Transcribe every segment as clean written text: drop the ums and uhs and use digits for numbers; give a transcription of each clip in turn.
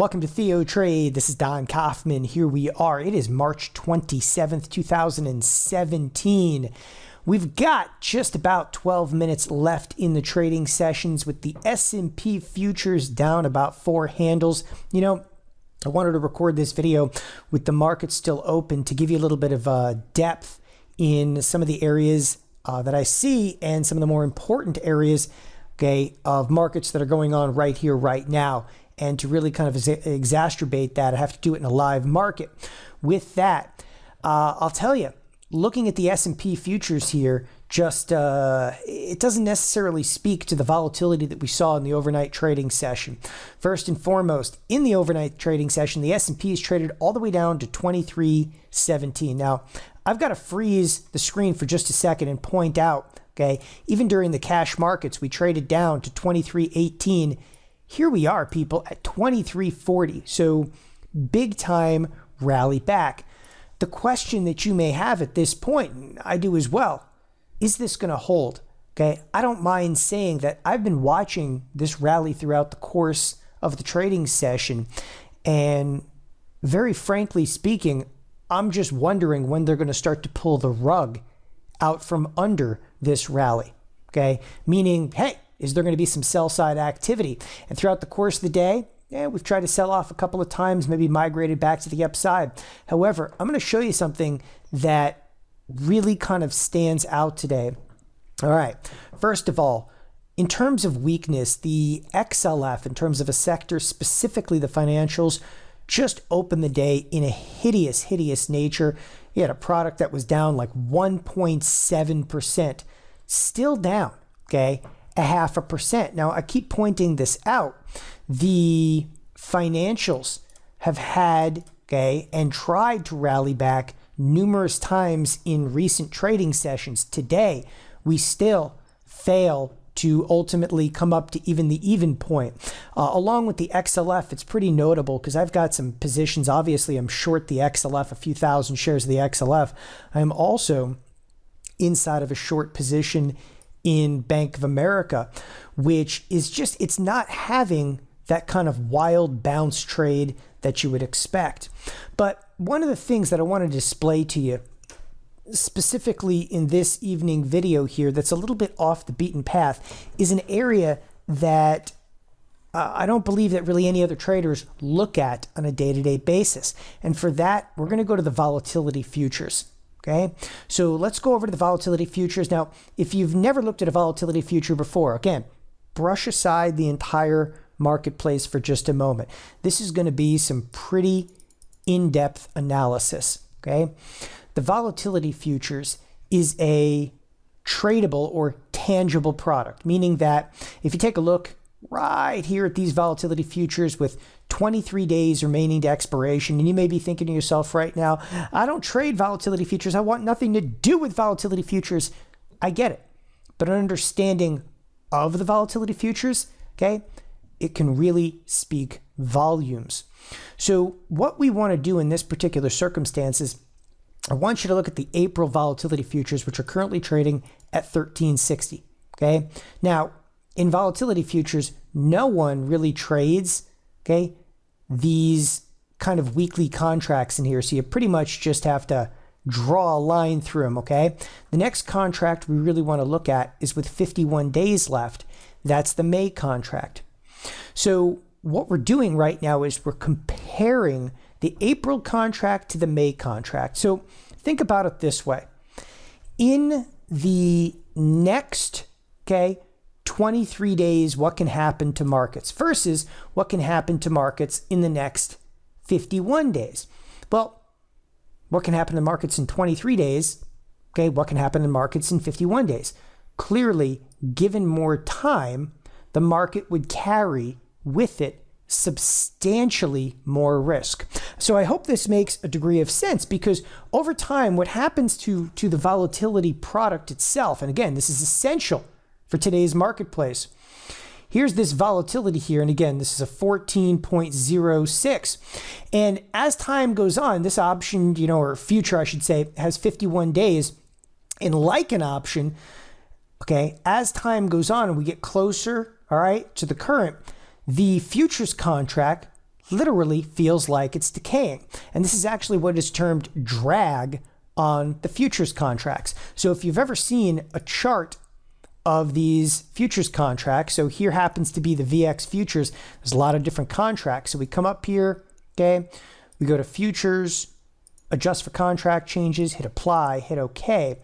Welcome to TheoTrade. This is Don Kaufman. Here we are. It is March 27th, 2017. We've got just about 12 minutes left in the trading sessions with the S&P futures down about 4 handles. You know, I wanted to record this video with the market still open to give you a little bit of depth in some of the areas that I see and some of the more important areas, okay, of markets that are going on right here, right now. And to really kind of exacerbate that, I have to do it in a live market. With that, I'll tell you, looking at the S&P futures here, just it doesn't necessarily speak to the volatility that we saw in the overnight trading session. First and foremost, in the overnight trading session, the S&P is traded all the way down to 23.17. Now, I've got to freeze the screen for just a second and point out, okay, even during the cash markets, we traded down to 23.18. Here we are, people, at 23.40. So big time rally back. The question that you may have at this point, and I do as well, is this going to hold? Okay, I don't mind saying that I've been watching this rally throughout the course of the trading session. And very frankly speaking, I'm just wondering when they're going to start to pull the rug out from under this rally. Okay, meaning, hey, is there going to be some sell side activity? And throughout the course of the day, we've tried to sell off a couple of times, maybe migrated back to the upside. However, I'm going to show you something that really kind of stands out today. All right. First of all, in terms of weakness, the XLF, in terms of a sector, specifically the financials, just opened the day in a hideous, hideous nature. You had a product that was down like 1.7%, still down, okay? 0.5%. Now, I keep pointing this out. The financials have had, okay, and tried to rally back numerous times in recent trading sessions. Today, we still fail to ultimately come up to even the even point. Along with the XLF, it's pretty notable because I've got some positions. Obviously, I'm short the XLF, a few thousand shares of the XLF. I'm also inside of a short position in Bank of America, which is just, it's not having that kind of wild bounce trade that you would expect. But one of the things that I want to display to you, specifically in this evening video here, that's a little bit off the beaten path, is an area that I don't believe that really any other traders look at on a day-to-day basis. And for that, we're going to go to the volatility futures. Okay, so let's go over to the volatility futures. Now, if you've never looked at a volatility future before, again, brush aside the entire marketplace for just a moment. This is going to be some pretty in-depth analysis. Okay, the volatility futures is a tradable or tangible product, meaning that if you take a look right here at these volatility futures with 23 days remaining to expiration, and you may be thinking to yourself right now, I don't trade volatility futures. I want nothing to do with volatility futures. I get it. But an understanding of the volatility futures, okay, it can really speak volumes. So what we want to do in this particular circumstance is I want you to look at the April volatility futures, which are currently trading at 1360. Okay. Now, in volatility futures, no one really trades, okay, these kind of weekly contracts in here. So you pretty much just have to draw a line through them, okay? The next contract we really want to look at is with 51 days left. That's the May contract. So what we're doing right now is we're comparing the April contract to the May contract. So think about it this way. In the next, okay, 23 days, what can happen to markets versus what can happen to markets in the next 51 days. Well, what can happen to markets in 23 days? Okay, what can happen in markets in 51 days? Clearly, given more time, the market would carry with it substantially more risk. So I hope this makes a degree of sense, because over time, what happens to the volatility product itself, and again, this is essential for today's marketplace. Here's this volatility here. And again, this is a 14.06. And as time goes on, this option, you know, or future, I should say, has 51 days. And like an option, okay, as time goes on and we get closer, all right, to the current, the futures contract, literally feels like it's decaying. And this is actually what is termed drag on the futures contracts. So if you've ever seen a chart of these futures contracts, so here happens to be the VX futures, there's a lot of different contracts. So we come up here, okay, we go to futures, adjust for contract changes, hit apply, hit OK.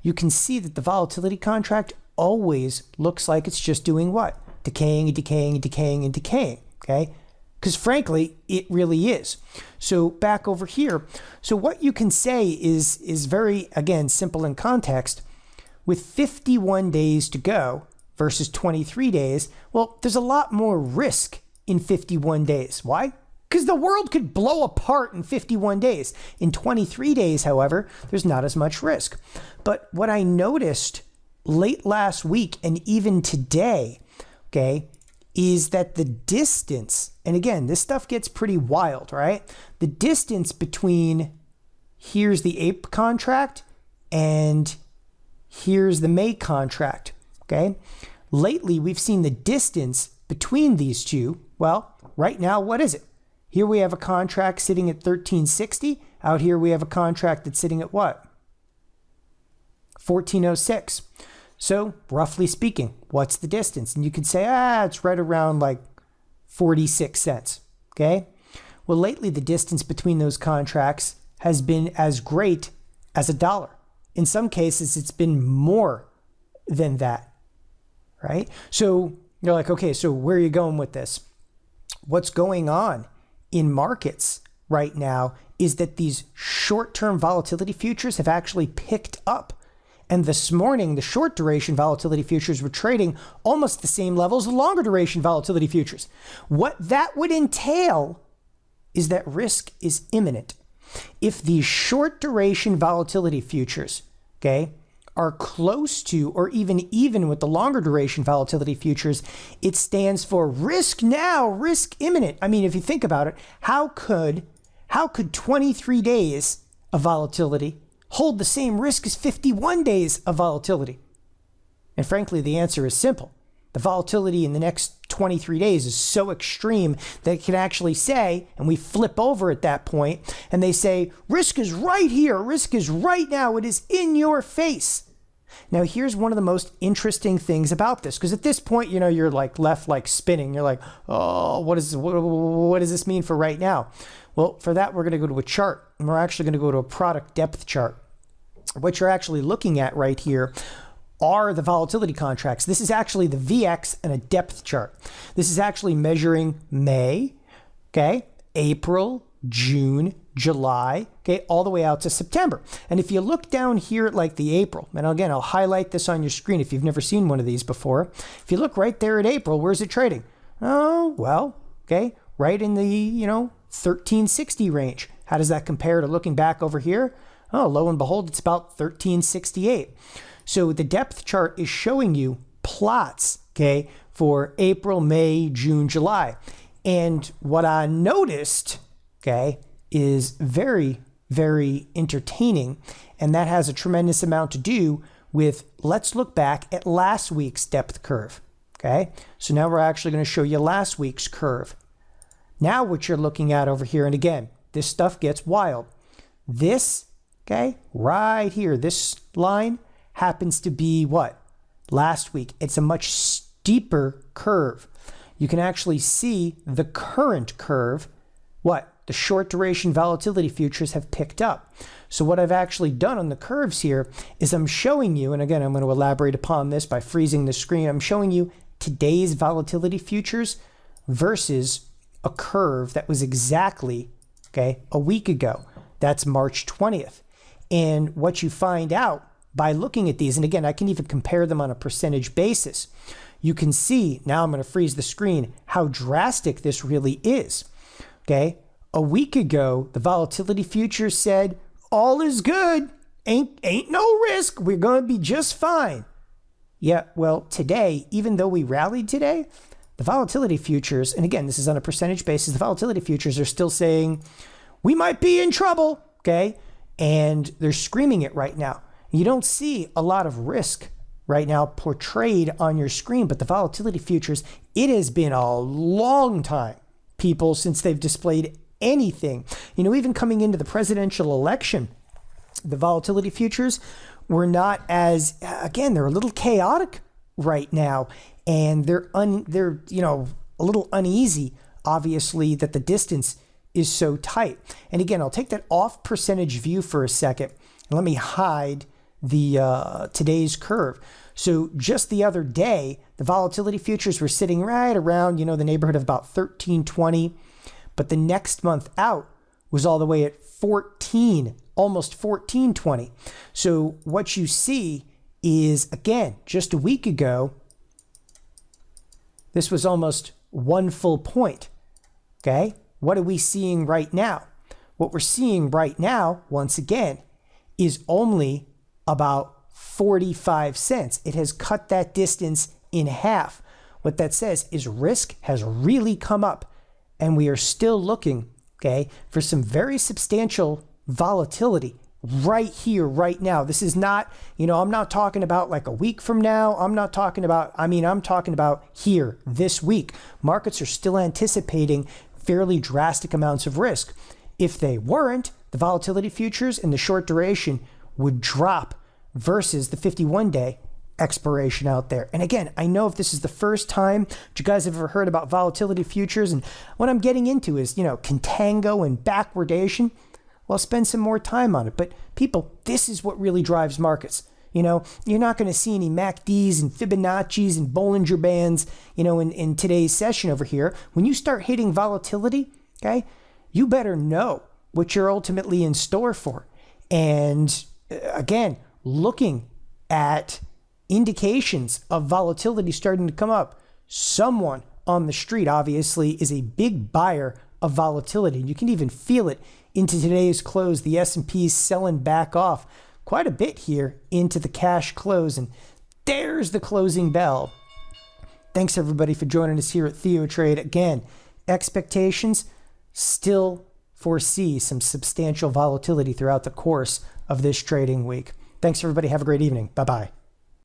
You can see that the volatility contract always looks like it's just doing what? Decaying and decaying and decaying and decaying, okay? Because frankly, it really is. So back over here, so what you can say is very, again, simple in context. With 51 days to go versus 23 days, well, there's a lot more risk in 51 days. Why? Because the world could blow apart in 51 days. In 23 days, however, there's not as much risk. But what I noticed late last week and even today, okay, is that the distance, and again, this stuff gets pretty wild, right? The distance between here's the April contract and here's the May contract, okay? Lately, we've seen the distance between these two. Well, right now, what is it? Here we have a contract sitting at 1360. Out here we have a contract that's sitting at what? 1406. So roughly speaking, what's the distance? And you could say, it's right around like 46 cents, okay? Well, lately the distance between those contracts has been as great as $1. In some cases, it's been more than that, right? So you're like, okay, so where are you going with this? What's going on in markets right now is that these short-term volatility futures have actually picked up. And this morning, the short duration volatility futures were trading almost the same level as the longer duration volatility futures. What that would entail is that risk is imminent. If these short duration volatility futures, okay, are close to or even with the longer duration volatility futures, it stands for risk now, risk imminent. I mean, if you think about it, how could 23 days of volatility hold the same risk as 51 days of volatility? And frankly, the answer is simple. The volatility in the next 23 days is so extreme that it can actually say, and we flip over at that point, and they say, risk is right here, risk is right now, it is in your face. Now, here's one of the most interesting things about this, because at this point, you know, you're like left like spinning. You're like, oh, what does this mean for right now? Well, for that, we're going to go to a chart, and we're actually going to go to a product depth chart. What you're actually looking at right here are the volatility contracts. This is actually the VX and a depth chart. This is actually measuring May, okay, April, June, July, okay, all the way out to September. And if you look down here at like the April, and again, I'll highlight this on your screen if you've never seen one of these before. If you look right there at April, where's it trading? Oh, well, okay, right in the, 1360 range. How does that compare to looking back over here? Oh, lo and behold, it's about 1368. So the depth chart is showing you plots, okay, for April, May, June, July. And what I noticed, okay, is very, very entertaining. And that has a tremendous amount to do with, let's look back at last week's depth curve, okay? So now we're actually going to show you last week's curve. Now what you're looking at over here, and again, this stuff gets wild. This, okay, right here, this line happens to be what? Last week. It's a much steeper curve. You can actually see the current curve, what? The short duration volatility futures have picked up. So what I've actually done on the curves here is I'm showing you, and again, I'm going to elaborate upon this by freezing the screen. I'm showing you today's volatility futures versus a curve that was exactly, okay, a week ago. That's March 20th. And what you find out by looking at these, and again, I can even compare them on a percentage basis. You can see, now I'm going to freeze the screen, how drastic this really is. Okay, a week ago, the volatility futures said, all is good, ain't no risk, we're going to be just fine. Yeah, well, today, even though we rallied today, the volatility futures, and again, this is on a percentage basis, the volatility futures are still saying, we might be in trouble, okay? And they're screaming it right now. You don't see a lot of risk right now portrayed on your screen, but the volatility futures, it has been a long time. people since they've displayed anything. Even coming into the presidential election, the volatility futures were not as, again, they're a little chaotic right now, and they're a little uneasy, obviously, that the distance is so tight. And again, I'll take that off percentage view for a second. And let me hide the today's curve. So just the other day, the volatility futures were sitting right around, the neighborhood of about 1320. But the next month out was all the way at 14, almost 1420. So what you see is, again, just a week ago, this was almost 1 full point. Okay. What are we seeing right now? What we're seeing right now, once again, is only about 45 cents. It has cut that distance in half. What that says is risk has really come up, and we are still looking, okay, for some very substantial volatility right here, right now. This is not, I'm not talking about like a week from now. I'm talking about here, this week. Markets are still anticipating fairly drastic amounts of risk. If they weren't, the volatility futures in the short duration would drop versus the 51-day expiration out there. And again, I know if this is the first time that you guys have ever heard about volatility futures, and what I'm getting into is, contango and backwardation, well, I'll spend some more time on it. But people, this is what really drives markets. You're not going to see any MACDs and Fibonacci's and Bollinger Bands, in today's session over here. When you start hitting volatility, okay, you better know what you're ultimately in store for. And again, looking at indications of volatility starting to come up, someone on the street obviously is a big buyer of volatility. And you can even feel it into today's close. The S&P is selling back off quite a bit here into the cash close. And there's the closing bell. Thanks everybody for joining us here at TheoTrade. Again, expectations still foresee some substantial volatility throughout the course of this trading week. Thanks everybody. Have a great evening. Bye-bye.